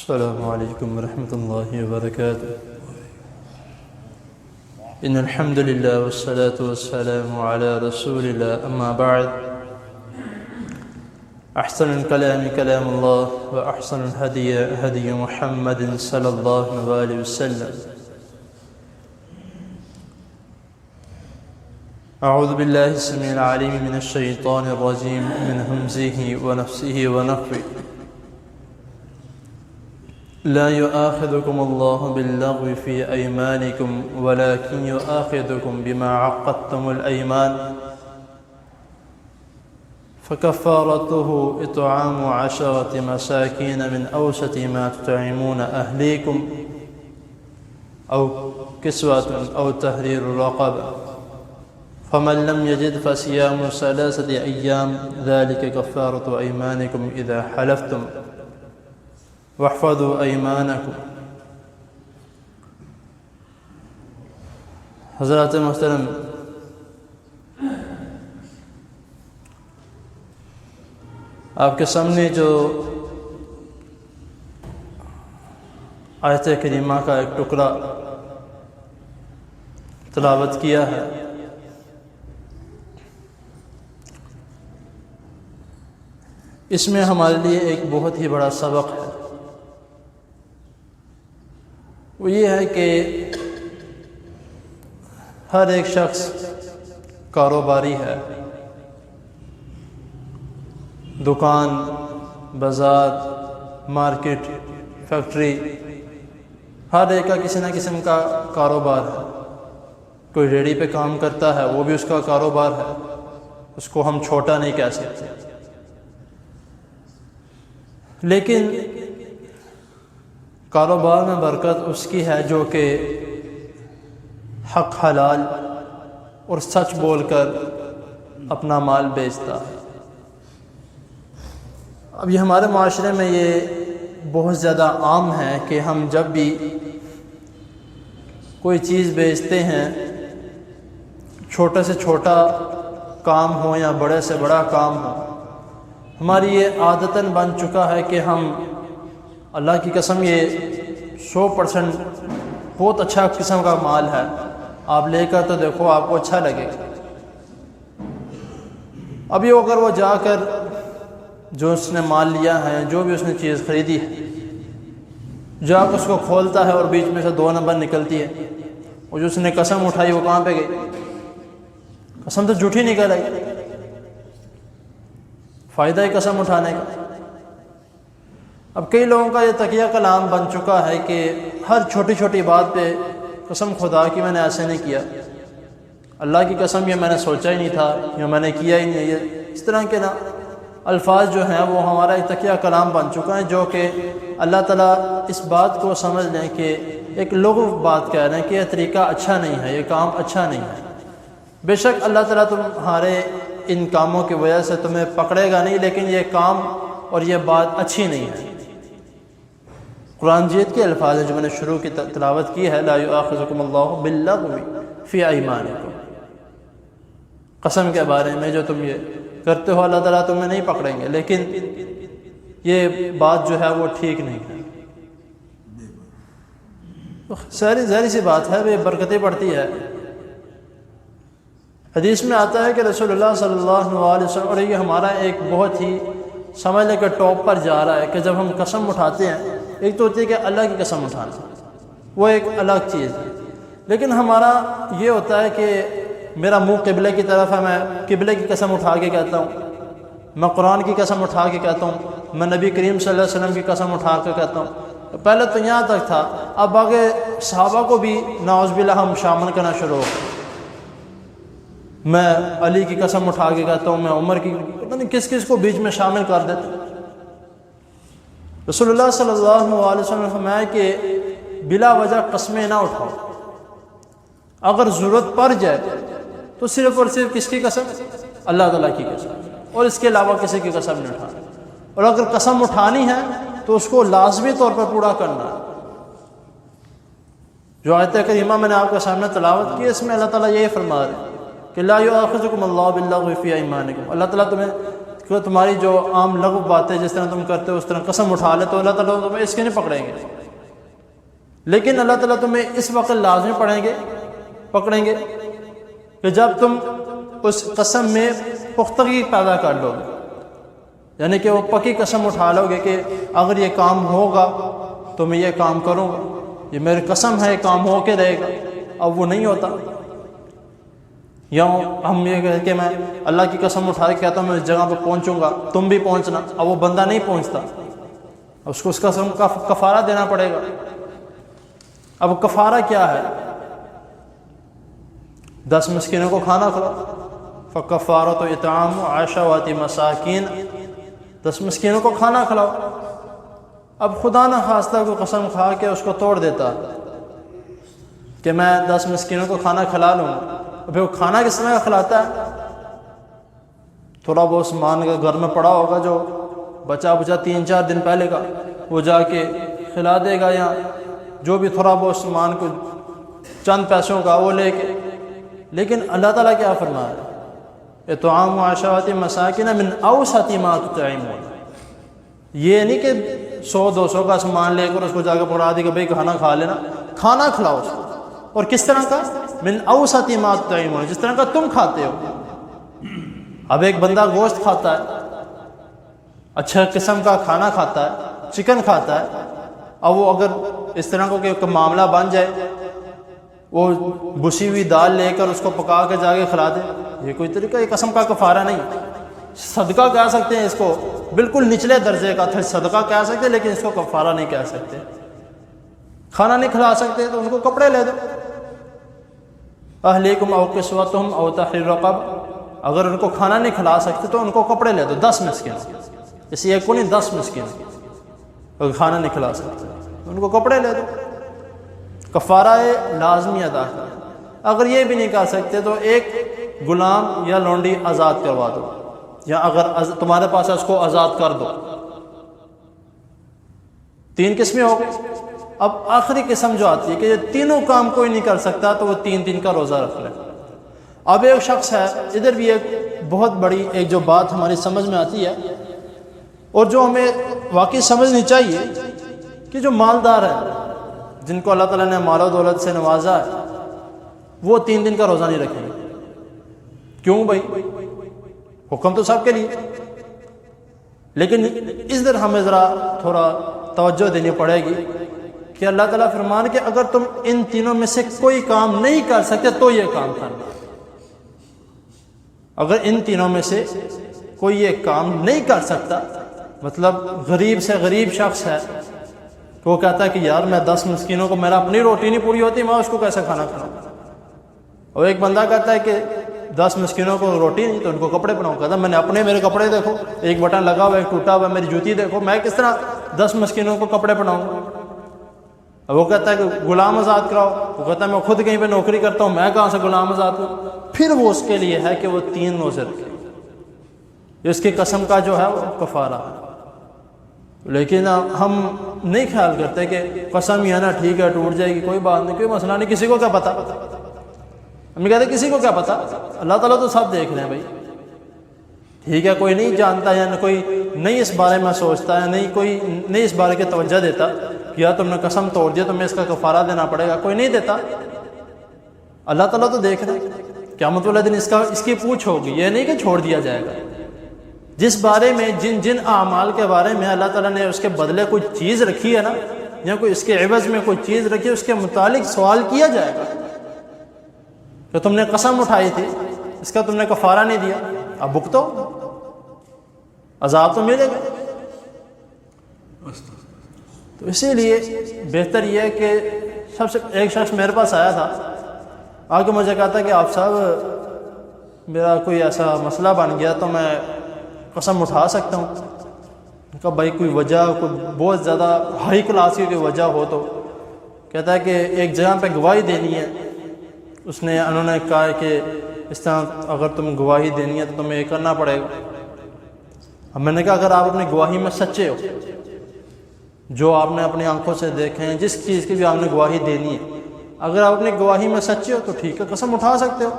السلام عليكم ورحمة الله وبركاته. إن الحمد لله والصلاة والسلام على رسول الله. أما بعد، أحسن الكلام كلام الله، وأحسن الهدي هدي محمد صلى الله عليه وسلم. أعوذ بالله السميع العليم من الشيطان الرجيم من همزه ونفسه ونفخه. لا يؤاخذكم الله باللغو في أيمانكم ولكن يؤاخذكم بما عقدتم الأيمان فكفارته إطعام 10 مساكين من أوسط ما تطعمون أهليكم أو كسوة أو تحرير رقبة، فمن لم يجد فصيام 3 أيام ذلك كفارة أيمانكم إذا حلفتم واحفظوا أيمانكم. حضرات محترم، آپ کے سامنے جو آیت کریمہ کا ایک ٹکڑا تلاوت کیا ہے، اس میں ہمارے لیے ایک بہت ہی بڑا سبق ہے. وہ یہ ہے کہ ہر ایک شخص کاروباری ہے. دکان، بازار، مارکیٹ، فیکٹری، ہر ایک کا کسی نہ قسم کا کاروبار ہے. کوئی ریڑھی پہ کام کرتا ہے، وہ بھی اس کا کاروبار ہے، اس کو ہم چھوٹا نہیں کہہ سکتے. لیکن کاروبار میں برکت اس کی ہے جو کہ حق حلال اور سچ بول کر اپنا مال بیچتا ہے. اب یہ ہمارے معاشرے میں یہ بہت زیادہ عام ہے کہ ہم جب بھی کوئی چیز بیچتے ہیں، چھوٹے سے چھوٹا کام ہو یا بڑے سے بڑا کام ہو، ہماری یہ عادتاً بن چکا ہے کہ ہم اللہ کی قسم یہ 100% بہت اچھا قسم کا مال ہے، آپ لے کر تو دیکھو آپ کو اچھا لگے گا. ابھی اگر وہ جا کر جو اس نے مال لیا ہے، جو بھی اس نے چیز خریدی ہے، جا کر اس کو کھولتا ہے اور بیچ میں سے 2 نمبر نکلتی ہے، اور جو اس نے قسم اٹھائی وہ کہاں پہ گئی؟ قسم تو جھوٹی نکل آئی. فائدہ ہی قسم اٹھانے کا. اب کئی لوگوں کا یہ تکیہ کلام بن چکا ہے کہ ہر چھوٹی چھوٹی بات پہ قسم خدا کی میں نے ایسے نہیں کیا، اللہ کی قسم یہ میں نے سوچا ہی نہیں تھا، یا میں نے کیا ہی نہیں. یہ اس طرح کے الفاظ جو ہیں وہ ہمارا ایک تکیہ کلام بن چکا ہے، جو کہ اللہ تعالیٰ اس بات کو سمجھ لیں کہ ایک لغو بات کہہ رہے ہیں کہ یہ طریقہ اچھا نہیں ہے، یہ کام اچھا نہیں ہے. بے شک اللہ تعالیٰ تمہارے ان کاموں کی وجہ سے تمہیں پکڑے گا نہیں، لیکن یہ کام اور یہ بات اچھی نہیں ہے. قرآن جیت کے الفاظ ہیں جو میں نے شروع کی تلاوت کی ہے، لا یؤاخذکم اللہ باللغو فی ایمانکم. قسم کے بارے میں جو تم یہ کرتے ہو اللہ تعالیٰ تمہیں نہیں پکڑیں گے، لیکن یہ بات جو ہے وہ ٹھیک نہیں ہے. ظاہری سی بات ہے، بے برکتیں پڑتی ہے. حدیث میں آتا ہے کہ رسول اللہ صلی اللہ علیہ وسلم، اور یہ ہمارا ایک بہت ہی سمجھ لے کہ ٹاپ پر جا رہا ہے کہ جب ہم قسم اٹھاتے ہیں، ایک تو ہوتی ہے کہ اللہ کی قسم اٹھانا، وہ ایک الگ چیز ہے. لیکن ہمارا یہ ہوتا ہے کہ میرا منہ قبلے کی طرف ہے، میں قبلے کی قسم اٹھا کے کہتا ہوں، میں قرآن کی قسم اٹھا کے کہتا ہوں، میں نبی کریم صلی اللہ علیہ وسلم کی قسم اٹھا کے کہتا ہوں. پہلے تو یہاں تک تھا، اب آگے صحابہ کو بھی نعوذ باللہ ہم شامل کرنا شروع ہو گئے. میں علی کی قسم اٹھا کے کہتا ہوں، میں عمر کی، پتہ نہیں کس کس کو بیچ میں شامل کر دیتے. رسول اللہ صلی اللہ علیہ وسلم نے فرمایا کہ بلا وجہ قسمیں نہ اٹھاؤ، اگر ضرورت پڑ جائے تو صرف اور صرف کس کی قسم؟ اللہ تعالیٰ کی قسم، اور اس کے علاوہ کسی کی قسم نہیں اٹھانی. اور اگر قسم اٹھانی ہے تو اس کو لازمی طور پر پورا کرنا ہے. جو آیت کریمہ میں نے آپ کے سامنے تلاوت کی، اس میں اللہ تعالیٰ یہی فرما رہے ہیں کہ لا یؤاخذکم اللہ باللغو فی ایمانکم. اللہ تعالیٰ تمہیں کہ تمہاری جو عام لغو باتیں جس طرح تم کرتے ہو اس طرح قسم اٹھا لے تو اللہ تعالیٰ تمہیں اس کے نہیں پکڑیں گے، لیکن اللہ تعالیٰ تمہیں اس وقت لازمی پکڑیں گے کہ جب تم اس قسم میں پختگی پیدا کر لو گے، یعنی کہ وہ پکی قسم اٹھا لو گے کہ اگر یہ کام ہوگا تو میں یہ کام کروں گا، یہ میری قسم ہے، یہ کام ہو کے رہے گا۔ اب وہ نہیں ہوتا، یا ہم یہ کہ میں اللہ کی قسم اٹھا کے کہتا ہوں میں اس جگہ پہ پہنچوں گا، تم بھی پہنچنا، اب وہ بندہ نہیں پہنچتا، اس کو اس قسم کا کفارہ دینا پڑے گا۔ اب کفارہ کیا ہے؟ 10 مسکینوں کو کھانا کھلاؤ، فکفارۃ اطعام 10 مساکین، 10 مسکینوں کو کھانا کھلاؤ۔ اب خدا نہ خواستہ کو قسم کھا کے اس کو توڑ دیتا کہ میں 10 مسکینوں کو کھانا کھلا لوں گا، پھر وہ کھانا کس طرح کھلاتا ہے؟ تھوڑا بہت سامان کا گھر میں پڑا ہوگا جو بچا 3-4 دن پہلے کا، وہ جا کے کھلا دے گا، یا جو بھی تھوڑا بہت سامان کو چند پیسوں کا وہ لے کے۔ لیکن اللہ تعالیٰ کیا فرما رہا ہے؟ اطعام 10 مساکین من اوسط ما تطعمون، یہ نہیں کہ 100-200 کا سامان لے کر اس کو جا کے پکڑا دی کہ بھائی کھانا کھا لینا، کھانا کھلاؤ اس کو، اور کس طرح کا؟ من اوسط ما تطعمون، جس طرح کا تم کھاتے ہو۔ اب ایک بندہ گوشت کھاتا ہے، اچھا قسم کا کھانا کھاتا ہے، چکن کھاتا ہے، اب وہ اگر اس طرح کو کہ معاملہ بن جائے، وہ بسی ہوئی دال لے کر اس کو پکا کے جا کے کھلا دے، یہ کوئی طریقہ، یہ قسم کا کفارہ نہیں۔ صدقہ کہہ سکتے ہیں اس کو، بالکل نچلے درجے کا صدقہ کہہ سکتے ہیں، لیکن اس کو کفارہ نہیں کہہ سکتے۔ کھانا نہیں کھلا سکتے تو ان کو کپڑے لے دو، اہلیکم او کسوتہم او تحریر رقب، اگر ان کو کھانا نہیں کھلا سکتے تو ان کو کپڑے لے دو، 10 مسکین، اس ایک کو نہیں 10 مسکین، اگر کھانا نہیں کھلا سکتے ان کو کپڑے لے دو، کفارہ لازمی ادا کرو۔ اگر یہ بھی نہیں کر سکتے تو ایک غلام یا لونڈی آزاد کروا دو، یا اگر تمہارے پاس ہے اس کو آزاد کر دو۔ 3 قسمیں ہو گئی۔ اب آخری قسم جو آتی ہے کہ یہ تینوں کام کوئی نہیں کر سکتا تو وہ 3 دن کا روزہ رکھ لے۔ اب ایک شخص ہے، ادھر بھی ایک بہت بڑی ایک جو بات ہماری سمجھ میں آتی ہے اور جو ہمیں واقعی سمجھنی چاہیے کہ جو مالدار ہیں، جن کو اللہ تعالیٰ نے مال و دولت سے نوازا ہے، وہ 3 دن کا روزہ نہیں رکھیں گے۔ کیوں بھائی؟ حکم تو سب کے لیے، لیکن اس در ہمیں ذرا تھوڑا توجہ دینی پڑے گی کہ اللہ تعالیٰ فرمان کہ اگر تم ان تینوں میں سے کوئی کام نہیں کر سکتے تو یہ کام کرنا۔ اگر ان تینوں میں سے کوئی یہ کام نہیں کر سکتا، مطلب غریب سے غریب شخص ہے، تو وہ کہتا ہے کہ یار میں 10 مسکینوں کو، میرا اپنی روٹی نہیں پوری ہوتی، میں اس کو کیسے کھانا کھلاؤں؟ اور ایک بندہ کہتا ہے کہ 10 مسکینوں کو روٹی نہیں تو ان کو کپڑے بناؤں، کہتا ہے میں نے میرے کپڑے دیکھو، ایک بٹن لگا ہوا ہے، ایک ٹوٹا ہوا ہے، میری جوتی دیکھو، میں کس طرح 10 مسکینوں کو کپڑے بناؤں؟ اب وہ کہتا ہے کہ غلام آزاد کراؤ، وہ کہتا ہے میں خود کہیں پہ نوکری کرتا ہوں، میں کہاں سے غلام آزاد کروں؟ پھر وہ اس کے لیے ہے کہ وہ 3 روزے رکھے، اس کی قسم کا جو ہے وہ کفارہ ہے۔ لیکن ہم نہیں خیال کرتے کہ قسم یہ نا ٹھیک ہے ٹوٹ جائے گی، کوئی بات نہیں، کوئی مسئلہ نہیں، کسی کو کیا پتا؟ ہم کہتے ہیں کسی کو کیا پتا، اللہ تعالیٰ تو سب دیکھ رہے ہیں بھائی، ٹھیک ہے، کوئی نہیں جانتا یا کوئی نہیں اس بارے میں سوچتا ہے، کوئی نہیں اس بارے کی توجہ دیتا کہ یا تم نے قسم توڑ دیا تمہیں اس کا کفارہ دینا پڑے گا، کوئی نہیں دیتا، اللہ تعالیٰ تو دیکھ رہے ہیں۔ قیامت والے دن اس کی پوچھ ہوگی، یہ نہیں کہ چھوڑ دیا جائے گا۔ جس بارے میں جن اعمال کے بارے میں اللہ تعالیٰ نے اس کے بدلے کوئی چیز رکھی ہے نا، یا کوئی اس کے عوض میں کوئی چیز رکھی ہے، اس کے متعلق سوال کیا جائے گا کہ تم نے قسم اٹھائی تھی، اس کا تم نے کفارہ نہیں دیا، اب بھگتو، عذاب تو ملے گا۔ تو اسی لیے بہتر یہ ہے کہ ایک شخص میرے پاس آیا تھا، آ کے مجھے کہا تھا کہ آپ صاحب میرا کوئی ایسا مسئلہ بن گیا تو میں قسم اٹھا سکتا ہوں؟ کہا بھائی کوئی وجہ، کوئی بہت زیادہ ہائی کلاس کی کوئی وجہ ہو تو؟ کہتا ہے کہ ایک جگہ پہ گواہی دینی ہے، انہوں نے کہا کہ اس طرح اگر تم گواہی دینی ہے تو تمہیں یہ کرنا پڑے گا۔ اب میں نے کہا اگر آپ اپنی گواہی میں سچے ہو، جو آپ نے اپنی آنکھوں سے دیکھے ہیں، جس چیز کی بھی آپ نے گواہی دینی ہے، اگر آپ اپنی گواہی میں سچے ہو تو ٹھیک ہے، قسم اٹھا سکتے ہو۔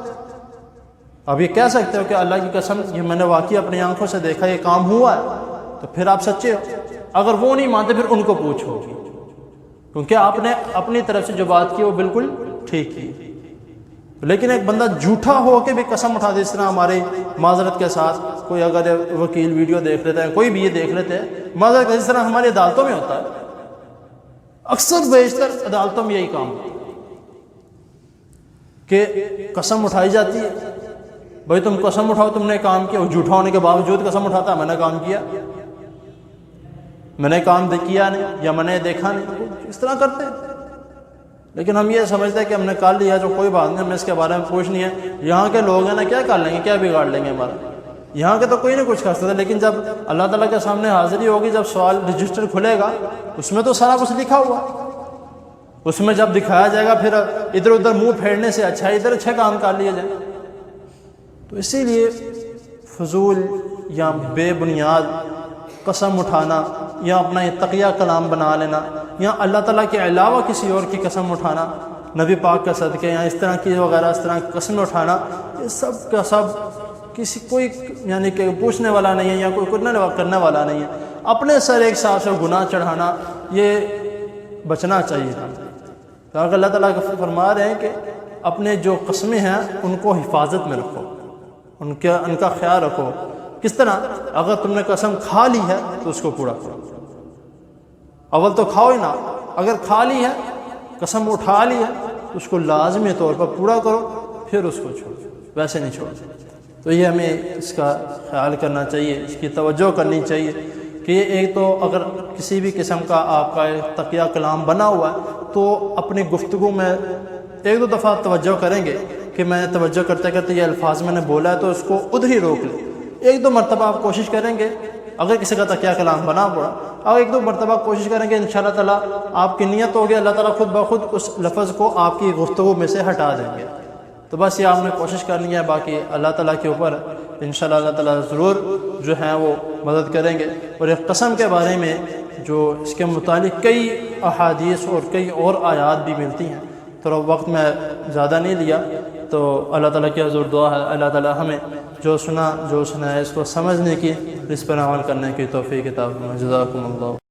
اب یہ کہہ سکتے ہو کہ اللہ کی قسم یہ میں نے واقعی اپنی آنکھوں سے دیکھا یہ کام ہوا ہے، تو پھر آپ سچے ہو۔ اگر وہ نہیں مانتے پھر ان کو پوچھو، کیونکہ آپ نے اپنی طرف سے جو بات کی وہ بالکل ٹھیک کی۔ لیکن ایک بندہ جھوٹا ہو کے بھی قسم اٹھا دے، اس طرح ہمارے معذرت کے ساتھ کوئی اگر وکیل ویڈیو دیکھ لیتا ہے، کوئی بھی یہ دیکھ لیتے ہیں معذرت، اس طرح ہماری عدالتوں میں ہوتا ہے، اکثر بیشتر عدالتوں میں یہی کام ہوتا ہے کہ قسم اٹھائی جاتی ہے، بھائی تم قسم اٹھاؤ تم نے کام کیا، جھوٹا ہونے کے باوجود قسم اٹھاتا ہے میں نے کام کیا، میں نے کام کیا نہیں یا میں نے دیکھا نہیں، اس طرح کرتے ہیں۔ لیکن ہم یہ سمجھتے ہیں کہ ہم نے کر لیا جو کوئی بات نہیں، ہمیں اس کے بارے میں پوچھنی ہے، یہاں کے لوگ ہیں نا کیا کر لیں گے، کیا بگاڑ لیں گے ہمارا، یہاں کے تو کوئی نہیں کچھ کر سکتا۔ لیکن جب اللہ تعالیٰ کے سامنے حاضری ہوگی، جب سوال رجسٹر کھلے گا اس میں تو سارا کچھ لکھا ہوا، اس میں جب دکھایا جائے گا پھر ادھر ادھر منہ پھیرنے سے اچھا ادھر اچھے کام کر لیے جائیں۔ تو اسی لیے فضول یا بے بنیاد قسم اٹھانا یا اپنا یہ تقیہ کلام بنا لینا یا اللہ تعالیٰ کے علاوہ کسی اور کی قسم اٹھانا، نبی پاک کا صدقے یا اس طرح کی وغیرہ اس طرح کی قسم اٹھانا، یہ سب کا سب کسی کوئی یعنی کہ پوچھنے والا نہیں ہے یا کوئی کرنے والا نہیں ہے، اپنے سر ایک ساتھ سے گناہ چڑھانا یہ بچنا چاہیے تھا۔ تو اللہ تعالیٰ فرما رہے ہیں کہ اپنے جو قسمیں ہیں ان کو حفاظت میں رکھو، ان کا خیال رکھو۔ کس طرح؟ اگر تم نے قسم کھا لی ہے تو اس کو پورا کرو، اول تو کھاؤ ہی نہ، اگر کھا لی ہے قسم اٹھا لی ہے تو اس کو لازمی طور پر پورا کرو، پھر اس کو چھوڑو، ویسے نہیں چھوڑو۔ تو یہ ہمیں اس کا خیال کرنا چاہیے، اس کی توجہ کرنی چاہیے کہ ایک تو اگر کسی بھی قسم کا آپ کا تقیہ کلام بنا ہوا ہے تو اپنی گفتگو میں ایک دو دفعہ توجہ کریں گے کہ میں توجہ کرتے کرتے یہ الفاظ میں نے بولا ہے تو اس کو ادھر ہی روک لیں، ایک دو مرتبہ آپ کوشش کریں گے، اگر کسی کا تقیہ کلام بنا پڑا اور ایک دو مرتبہ کوشش کریں گے، انشاءاللہ تعالیٰ آپ کی نیت ہوگی، اللہ تعالیٰ خود بخود اس لفظ کو آپ کی گفتگو میں سے ہٹا دیں گے۔ تو بس یہ آپ نے کوشش کرنی ہے، باقی اللہ تعالیٰ کے اوپر انشاءاللہ اللہ تعالیٰ ضرور جو ہیں وہ مدد کریں گے۔ اور ایک قسم کے بارے میں جو اس کے متعلق کئی احادیث اور کئی اور آیات بھی ملتی ہیں، تو وقت میں زیادہ نہیں لیا، تو اللہ تعالیٰ کی حضور دعا ہے اللہ تعالیٰ ہمیں جو سنا ہے اس کو سمجھنے کی، اس پر عمل کرنے کی توفیق عطا فرمائے۔ جزاکم اللہ۔